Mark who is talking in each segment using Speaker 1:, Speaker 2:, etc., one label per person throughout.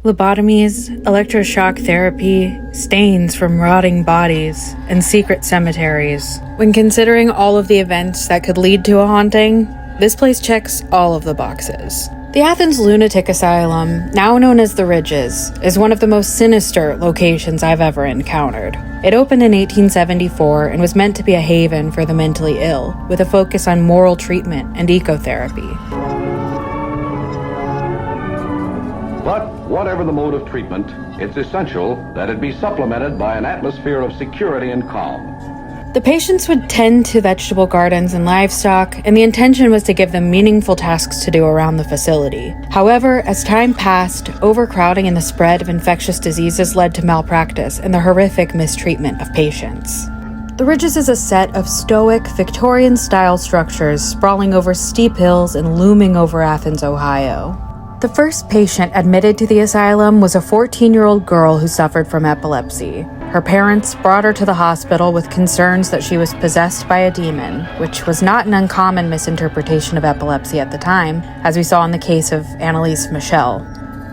Speaker 1: Lobotomies, electroshock therapy, stains from rotting bodies, and secret cemeteries. When considering all of the events that could lead to a haunting, this place checks all of the boxes. The Athens Lunatic Asylum, now known as the Ridges, is one of the most sinister locations I've ever encountered. It opened in 1874 and was meant to be a haven for the mentally ill, with a focus on moral treatment and ecotherapy.
Speaker 2: But whatever the mode of treatment, it's essential that it be supplemented by an atmosphere of security and calm.
Speaker 1: The patients would tend to vegetable gardens and livestock, and the intention was to give them meaningful tasks to do around the facility. However, as time passed, overcrowding and the spread of infectious diseases led to malpractice and the horrific mistreatment of patients. The Ridges is a set of stoic, Victorian-style structures sprawling over steep hills and looming over Athens, Ohio. The first patient admitted to the asylum was a 14-year-old girl who suffered from epilepsy. Her parents brought her to the hospital with concerns that she was possessed by a demon, which was not an uncommon misinterpretation of epilepsy at the time, as we saw in the case of Annalise Michel.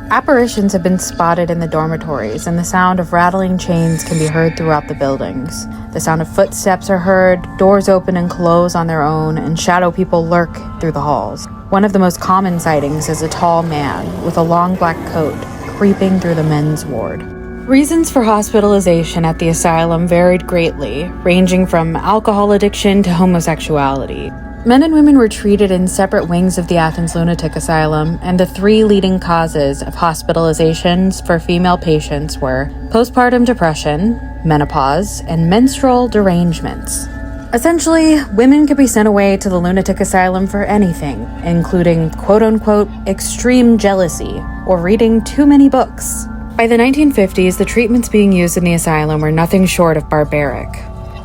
Speaker 1: Apparitions have been spotted in the dormitories, and the sound of rattling chains can be heard throughout the buildings. The sound of footsteps are heard, doors open and close on their own, and shadow people lurk through the halls. One of the most common sightings is a tall man with a long black coat creeping through the men's ward. Reasons for hospitalization at the asylum varied greatly, ranging from alcohol addiction to homosexuality. Men and women were treated in separate wings of the Athens Lunatic Asylum, and the three leading causes of hospitalizations for female patients were postpartum depression, menopause, and menstrual derangements. Essentially, women could be sent away to the lunatic asylum for anything, including quote-unquote extreme jealousy or reading too many books. By the 1950s, the treatments being used in the asylum were nothing short of barbaric.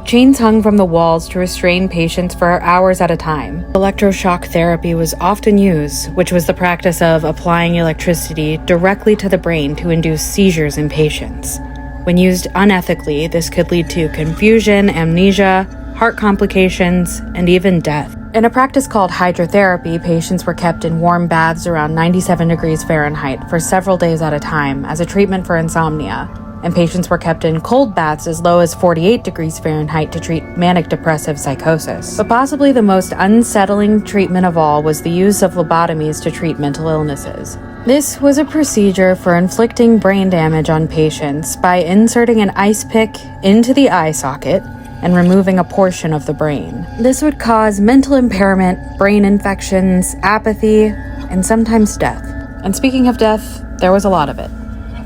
Speaker 1: Chains hung from the walls to restrain patients for hours at a time. Electroshock therapy was often used, which was the practice of applying electricity directly to the brain to induce seizures in patients. When used unethically, this could lead to confusion, amnesia, heart complications, and even death. In a practice called hydrotherapy, patients were kept in warm baths around 97 degrees Fahrenheit for several days at a time as a treatment for insomnia, and patients were kept in cold baths as low as 48 degrees Fahrenheit to treat manic depressive psychosis. But possibly the most unsettling treatment of all was the use of lobotomies to treat mental illnesses. This was a procedure for inflicting brain damage on patients by inserting an ice pick into the eye socket and removing a portion of the brain. This would cause mental impairment, brain infections, apathy, and sometimes death. And speaking of death, there was a lot of it.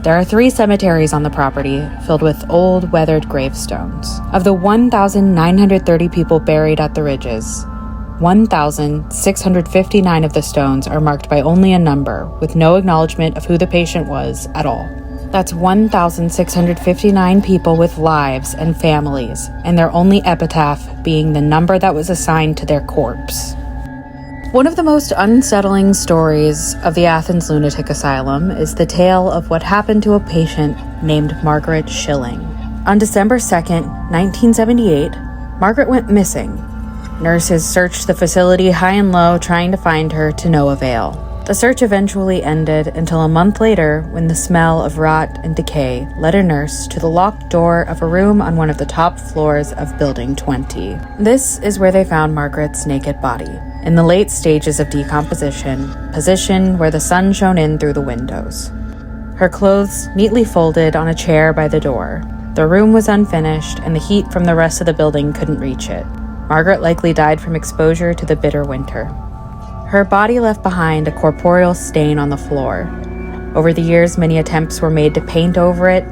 Speaker 1: There are 3 cemeteries on the property filled with old, weathered gravestones. Of the 1,930 people buried at the Ridges, 1,659 of the stones are marked by only a number, with no acknowledgement of who the patient was at all. That's 1,659 people with lives and families, and their only epitaph being the number that was assigned to their corpse. One of the most unsettling stories of the Athens Lunatic Asylum is the tale of what happened to a patient named Margaret Schilling. On December 2nd, 1978, Margaret went missing. Nurses searched the facility high and low, trying to find her to no avail. The search eventually ended until a month later when the smell of rot and decay led a nurse to the locked door of a room on one of the top floors of Building 20. This is where they found Margaret's naked body, in the late stages of decomposition, positioned where the sun shone in through the windows. Her clothes neatly folded on a chair by the door. The room was unfinished, and the heat from the rest of the building couldn't reach it. Margaret likely died from exposure to the bitter winter. Her body left behind a corporeal stain on the floor. Over the years, many attempts were made to paint over it,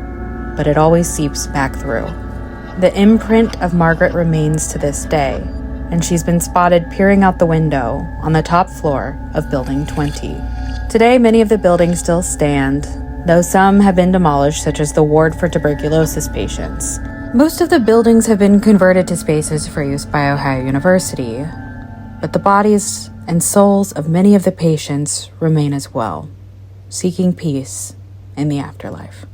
Speaker 1: but it always seeps back through. The imprint of Margaret remains to this day, and she's been spotted peering out the window on the top floor of Building 20. Today, many of the buildings still stand, though some have been demolished, such as the ward for tuberculosis patients. Most of the buildings have been converted to spaces for use by Ohio University, but the bodies and souls of many of the patients remain as well, seeking peace in the afterlife.